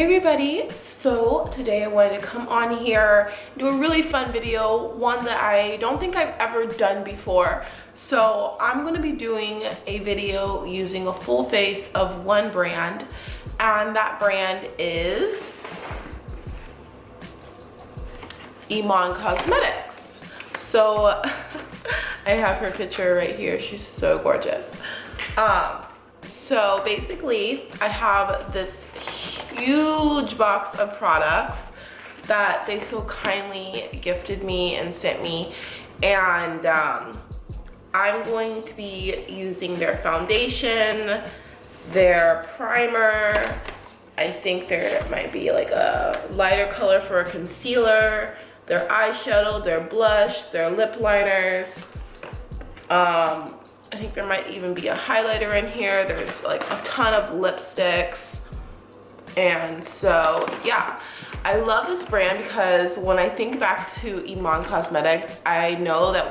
Hey everybody, so today I wanted to come on here, do a really fun video, one that I don't think I've ever done before. So I'm going to be doing a video using a full face of one brand, and that brand is Iman Cosmetics. So I have her picture right here, she's so gorgeous. So basically I have this huge box of products that they so kindly gifted me and sent me, and I'm going to be using their foundation, their primer, I think there might be like a lighter color for a concealer, their eyeshadow, their blush, their lip liners. I think there might even be a highlighter in here. There's like a ton of lipsticks. And so yeah, I love this brand because when I think back to Iman Cosmetics, I know that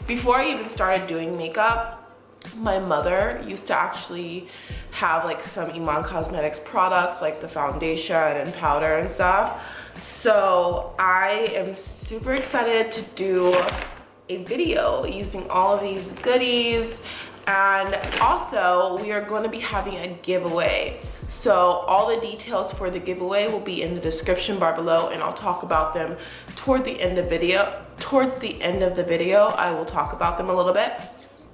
before I even started doing makeup, my mother used to actually have like some Iman Cosmetics products like the foundation and powder and stuff. So I am super excited to do a video using all of these goodies, and also we are going to be having a giveaway. So all the details for the giveaway will be in the description bar below, and I'll talk about them towards the end of the video. I will talk about them a little bit,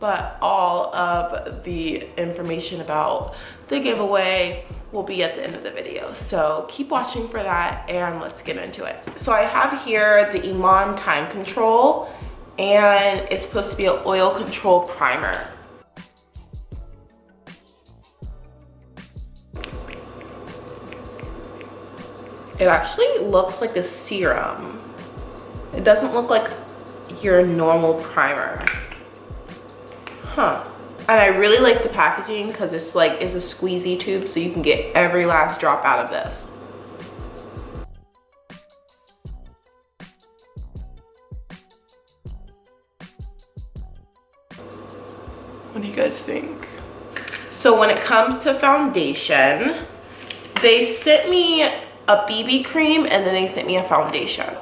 but all of the information about the giveaway will be at the end of the video. So keep watching for that, and let's get into it. So I have here the Iman Time Control, and it's supposed to be an oil control primer. It actually looks like a serum. It doesn't look like your normal primer. Huh. And I really like the packaging because it's like a squeezy tube, so you can get every last drop out of this. What do you guys think? So when it comes to foundation, they sent me a BB cream and then they sent me a foundation.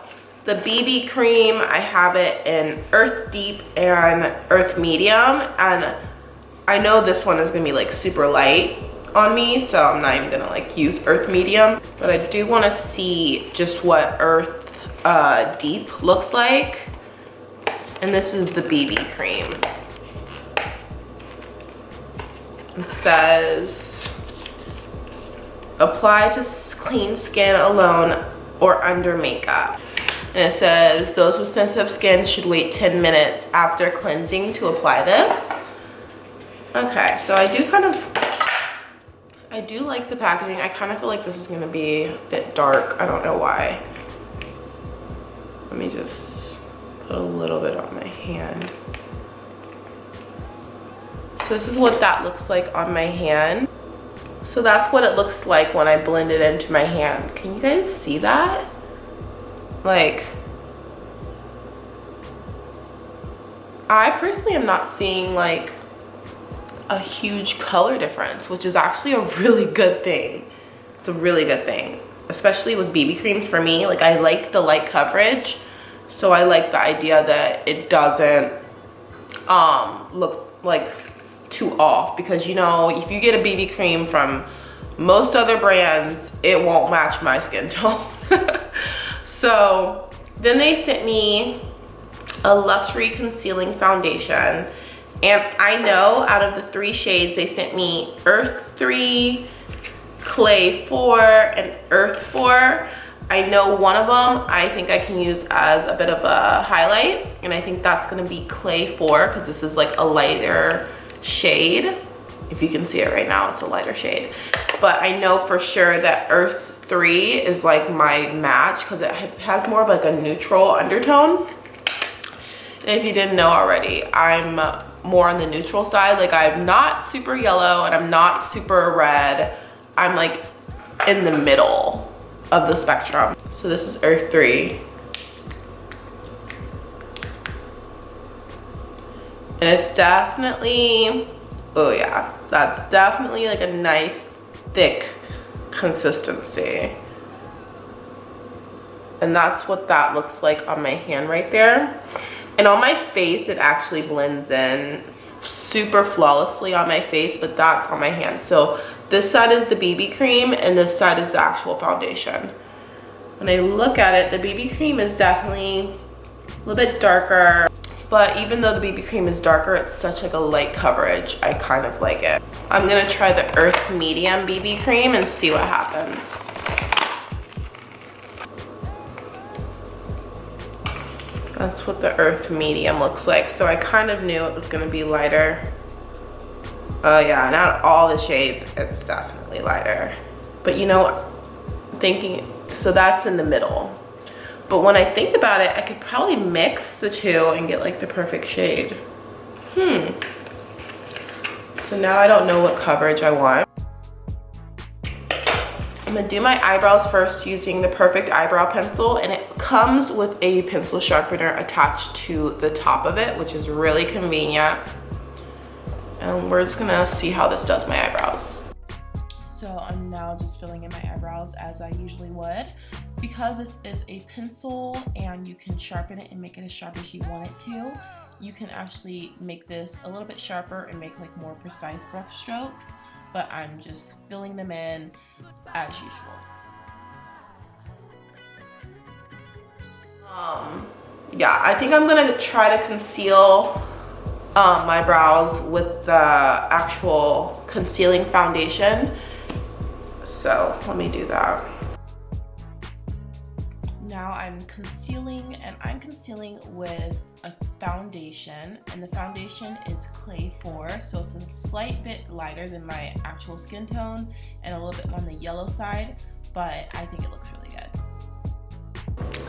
The BB cream, I have it in Earth Deep and Earth Medium, and I know this one is gonna be like super light on me, so I'm not even gonna like use Earth Medium, but I do wanna see just what Earth Deep looks like. And this is the BB cream. It says, apply to clean skin alone or under makeup. And it says, those with sensitive skin should wait 10 minutes after cleansing to apply this. Okay, so I do like the packaging. I kind of feel like this is gonna be a bit dark. I don't know why. Let me just put a little bit on my hand. So this is what that looks like on my hand. So that's what it looks like when I blend it into my hand. Can you guys see that? Like, I personally am not seeing like a huge color difference, which is actually a really good thing. It's a really good thing, especially with BB creams for me. Like, I like the light coverage, so I like the idea that it doesn't look like too off, because you know, if you get a BB cream from most other brands, it won't match my skin tone. So then they sent me a luxury concealing foundation, and I know out of the 3 shades they sent me Earth 3, Clay 4, and Earth 4. I know one of them I think I can use as a bit of a highlight, and I think that's gonna be Clay 4 because this is like a lighter shade. If you can see it right now, it's a lighter shade, but I know for sure that Earth 3 is like my match because it has more of like a neutral undertone. And if you didn't know already, I'm more on the neutral side. Like, I'm not super yellow and I'm not super red. I'm like in the middle of the spectrum. So this is Earth 3. And it's definitely, oh yeah, that's definitely like a nice thick consistency. And that's what that looks like on my hand right there. And on my face, it actually blends in super flawlessly on my face, but that's on my hand. So this side is the BB cream and this side is the actual foundation. When I look at it, the BB cream is definitely a little bit darker, but even though the BB cream is darker, it's such like a light coverage. I kind of like it. I'm gonna try the Earth Medium BB cream and see what happens. That's what the Earth Medium looks like. So I kind of knew it was gonna be lighter. Oh yeah, not all the shades, it's definitely lighter. But you know, thinking, so that's in the middle. But when I think about it, I could probably mix the two and get like the perfect shade. So now I don't know what coverage I want. I'm gonna do my eyebrows first using the Perfect Eyebrow Pencil, and it comes with a pencil sharpener attached to the top of it, which is really convenient. And we're just gonna see how this does my eyebrows. So I'm now just filling in my eyebrows as I usually would. Because this is a pencil and you can sharpen it and make it as sharp as you want it to, you can actually make this a little bit sharper and make like more precise brush strokes. But I'm just filling them in as usual. Yeah, I think I'm gonna try to conceal my brows with the actual concealing foundation. So let me do that. Now I'm concealing, and I'm concealing with a foundation, and the foundation is Clay 4, so it's a slight bit lighter than my actual skin tone and a little bit on the yellow side, but I think it looks really good.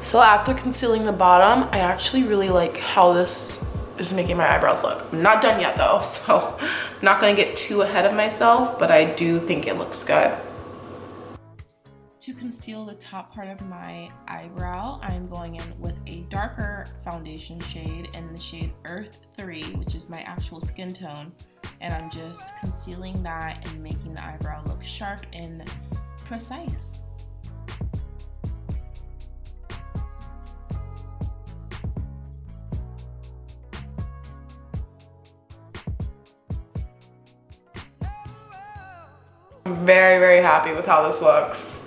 So after concealing the bottom, I actually really like how this is making my eyebrows look. I'm not done yet though, so I'm not gonna get too ahead of myself, but I do think it looks good. To conceal the top part of my eyebrow, I'm going in with a darker foundation shade in the shade Earth 3, which is my actual skin tone. And I'm just concealing that and making the eyebrow look sharp and precise. I'm very, very happy with how this looks.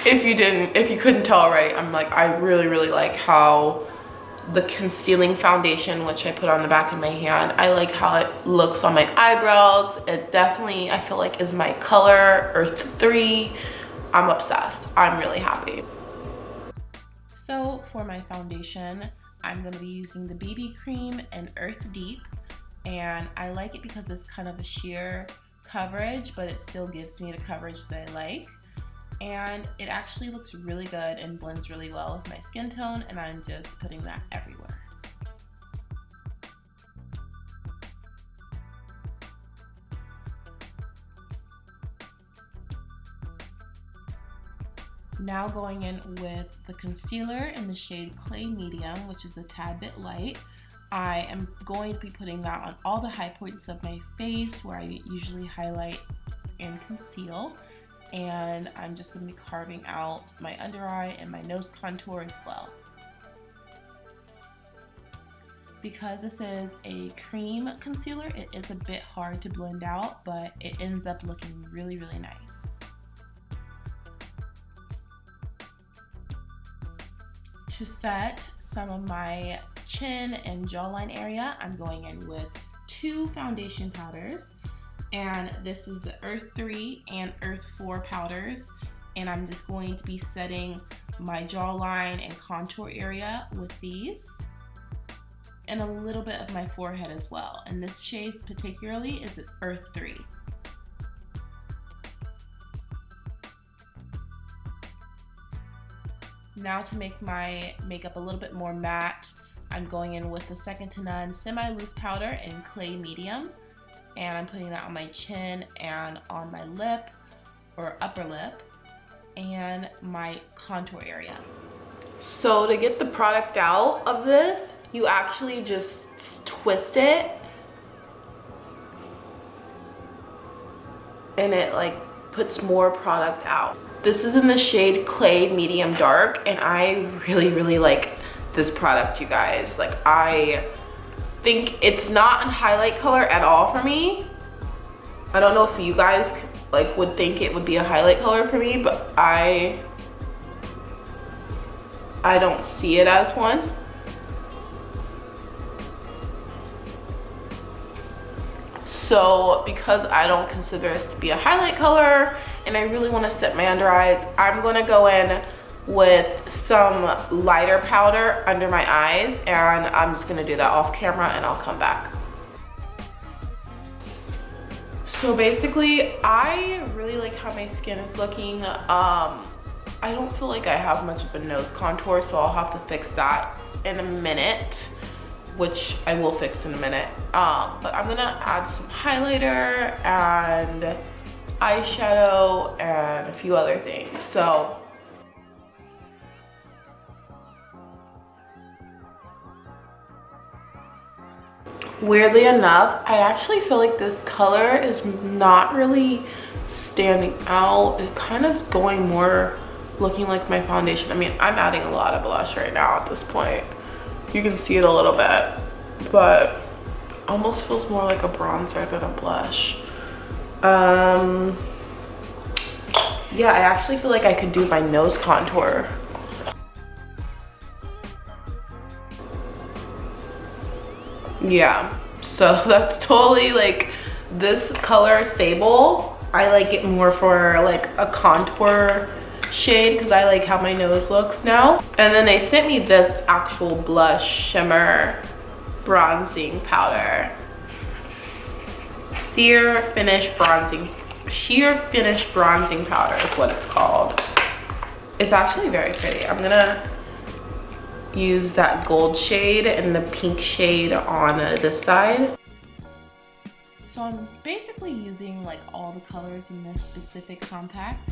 If you couldn't tell already, I really, really like how the concealing foundation, which I put on the back of my hand, I like how it looks on my eyebrows. It definitely, I feel like, is my color, Earth 3. I'm obsessed. I'm really happy. So for my foundation, I'm gonna be using the BB cream and Earth Deep, and I like it because it's kind of a sheer coverage, but it still gives me the coverage that I like. And it actually looks really good and blends really well with my skin tone, and I'm just putting that everywhere. Now going in with the concealer in the shade Clay Medium, which is a tad bit light. I am going to be putting that on all the high points of my face where I usually highlight and conceal. And I'm just going to be carving out my under eye and my nose contour as well. Because this is a cream concealer, it is a bit hard to blend out, but it ends up looking really, really nice. To set some of my chin and jawline area, I'm going in with 2 foundation powders. And this is the Earth 3 and Earth 4 powders. And I'm just going to be setting my jawline and contour area with these. And a little bit of my forehead as well. And this shade particularly is Earth 3. Now to make my makeup a little bit more matte, I'm going in with the Second to None Semi-Loose Powder in Clay Medium. And I'm putting that on my chin and on my lip or upper lip and my contour area. So to get the product out of this, you actually just twist it and it like puts more product out. This is in the shade Clay Medium Dark, and I really like this product, you guys. Like, I think it's not a highlight color at all for me. I don't know if you guys like would think it would be a highlight color for me, but I don't see it as one. So because I don't consider this to be a highlight color and I really want to set my under eyes, I'm going to go in with some lighter powder under my eyes, and I'm just going to do that off camera and I'll come back. So basically, I really like how my skin is looking. I don't feel like I have much of a nose contour, so I'll have to fix that in a minute, which I will fix in a minute. But I'm gonna add some highlighter and eyeshadow and a few other things. So weirdly enough, I actually feel like this color is not really standing out. It's kind of going more looking like my foundation. I mean, I'm adding a lot of blush right now at this point. You can see it a little bit, but almost feels more like a bronzer than a blush. Yeah, I actually feel like I could do my nose contour. Yeah, so that's totally like this color Sable. I like it more for like a contour shade because I like how my nose looks now. And then they sent me this actual blush shimmer bronzing powder. Sheer Finish Bronzing Powder is what it's called. It's actually very pretty. I'm gonna use that gold shade and the pink shade on this side. So I'm basically using like all the colors in this specific compact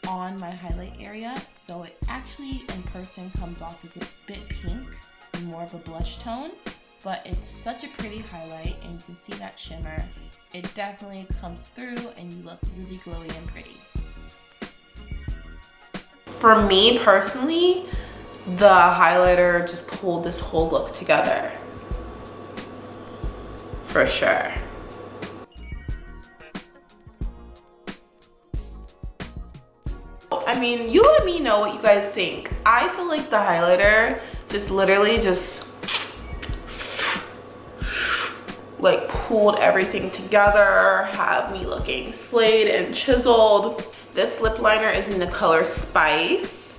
on my highlight area, so it actually in person comes off as a bit pink and more of a blush tone, but it's such a pretty highlight and you can see that shimmer. It definitely comes through and you look really glowy and pretty. For me personally, the highlighter just pulled this whole look together, for sure. I mean, you let me know what you guys think. I feel like the highlighter just literally just like pulled everything together, had me looking slayed and chiseled. This lip liner is in the color Spice,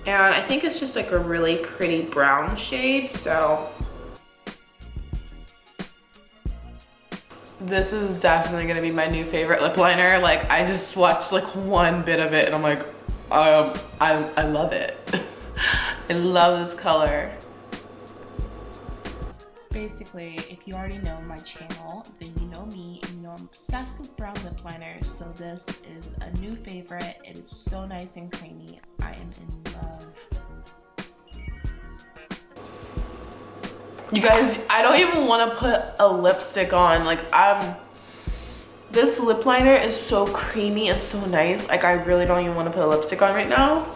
and I think it's just like a really pretty brown shade. So this is definitely gonna be my new favorite lip liner. Like, I just watched like one bit of it and I'm like, I love it. I love this color. Basically, if you already know my channel, then you know me and you know I'm obsessed with brown lip liners. So this is a new favorite. It is so nice and creamy. I am in love. You guys, I don't even want to put a lipstick on. Like, this lip liner is so creamy and so nice. Like, I really don't even want to put a lipstick on right now.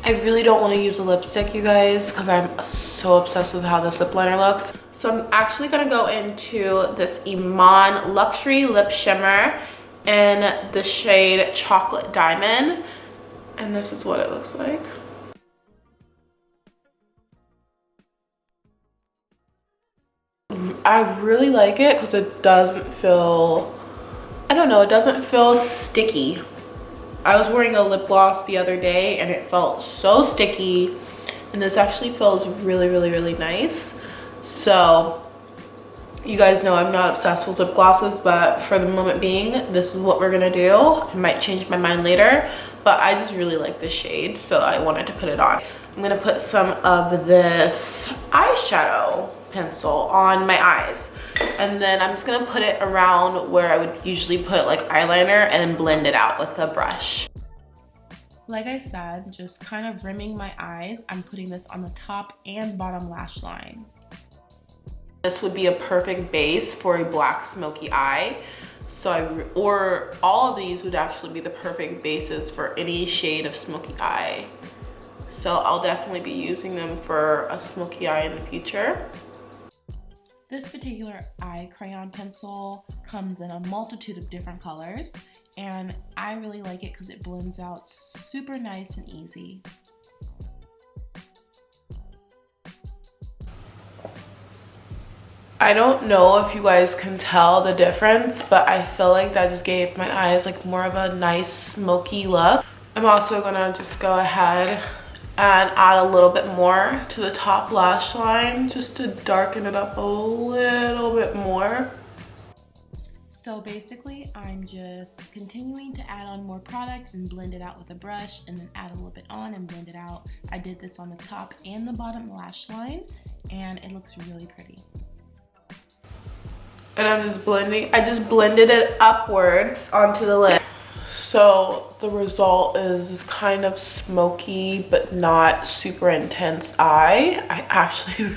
I really don't want to use a lipstick, you guys, because I'm so obsessed with how this lip liner looks. So I'm actually going to go into this Iman Luxury Lip Shimmer in the shade Chocolate Diamond. And this is what it looks like. I really like it because it doesn't feel, I don't know, it doesn't feel sticky. I was wearing a lip gloss the other day and it felt so sticky, and this actually feels really nice. So you guys know I'm not obsessed with lip glosses, but for the moment being, this is what we're gonna do. I might change my mind later, but I just really like this shade, so I wanted to put it on. I'm gonna put some of this eyeshadow pencil on my eyes, and then I'm just gonna put it around where I would usually put like eyeliner and then blend it out with a brush. Like I said, just kind of rimming my eyes. I'm putting this on the top and bottom lash line. This would be a perfect base for a black smoky eye. Or all of these would actually be the perfect bases for any shade of smoky eye. So I'll definitely be using them for a smoky eye in the future. This particular eye crayon pencil comes in a multitude of different colors, and I really like it because it blends out super nice and easy. I don't know if you guys can tell the difference, but I feel like that just gave my eyes like more of a nice smoky look. I'm also gonna just go ahead and add a little bit more to the top lash line just to darken it up a little bit more. So basically, I'm just continuing to add on more product and blend it out with a brush, and then add a little bit on and blend it out. I did this on the top and the bottom lash line, and it looks really pretty. And I'm just blending, I just blended it upwards onto the lid. So the result is this kind of smoky but not super intense eye. I actually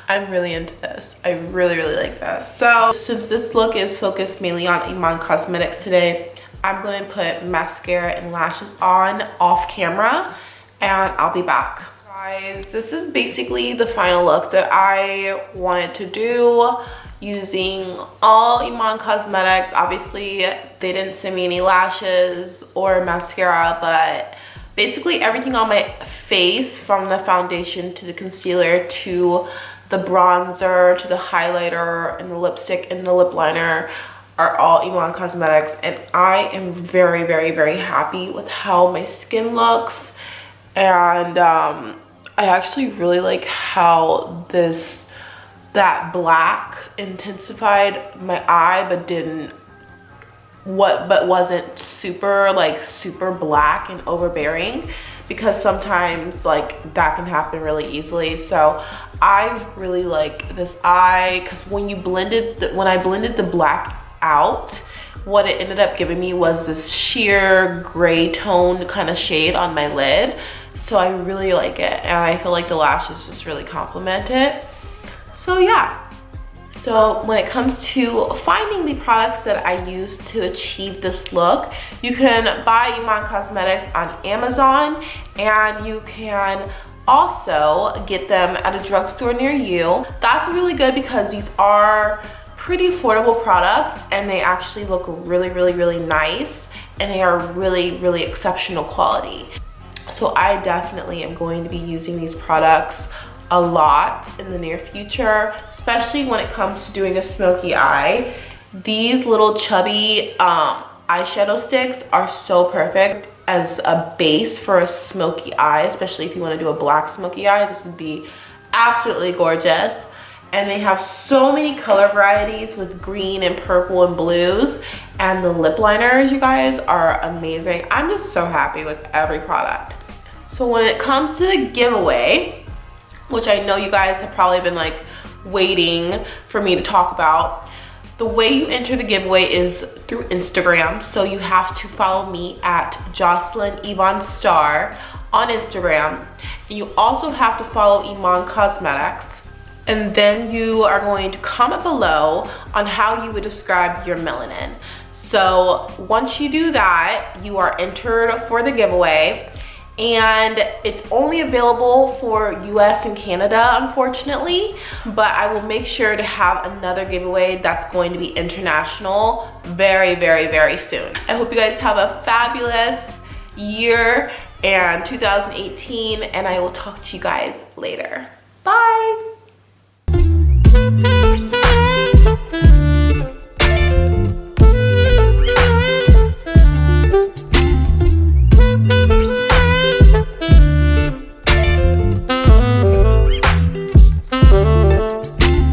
I'm really into this. I really like this. So since this look is focused mainly on Iman Cosmetics today, I'm going to put mascara and lashes on off camera, and I'll be back. Guys, this is basically the final look that I wanted to do using all Iman Cosmetics. Obviously, they didn't send me any lashes or mascara, but basically everything on my face, from the foundation to the concealer to the bronzer to the highlighter and the lipstick and the lip liner, are all Iman Cosmetics, and I am very happy with how my skin looks. And I actually really like how that black intensified my eye, but wasn't super black and overbearing, because sometimes like that can happen really easily. So I really like this eye, because when I blended the black out, what it ended up giving me was this sheer gray tone kind of shade on my lid. So I really like it, and I feel like the lashes just really complement it. So yeah, so when it comes to finding the products that I use to achieve this look, you can buy Iman Cosmetics on Amazon, and you can also get them at a drugstore near you. That's really good because these are pretty affordable products, and they actually look really nice, and they are really exceptional quality. So I definitely am going to be using these products a lot in the near future, especially when it comes to doing a smoky eye. These little chubby eyeshadow sticks are so perfect as a base for a smoky eye, especially if you want to do a black smoky eye. This would be absolutely gorgeous. And they have so many color varieties with green and purple and blues, and the lip liners, you guys, are amazing. I'm just so happy with every product. So when it comes to the giveaway, which I know you guys have probably been like waiting for me to talk about, the way you enter the giveaway is through Instagram. So you have to follow me at Jocelyn Yvonne Star on Instagram, and you also have to follow Iman Cosmetics. And then you are going to comment below on how you would describe your melanin. So once you do that, you are entered for the giveaway, and it's only available for US and Canada, unfortunately, but I will make sure to have another giveaway that's going to be international very soon. I hope you guys have a fabulous year and 2018, and I will talk to you guys later. Bye.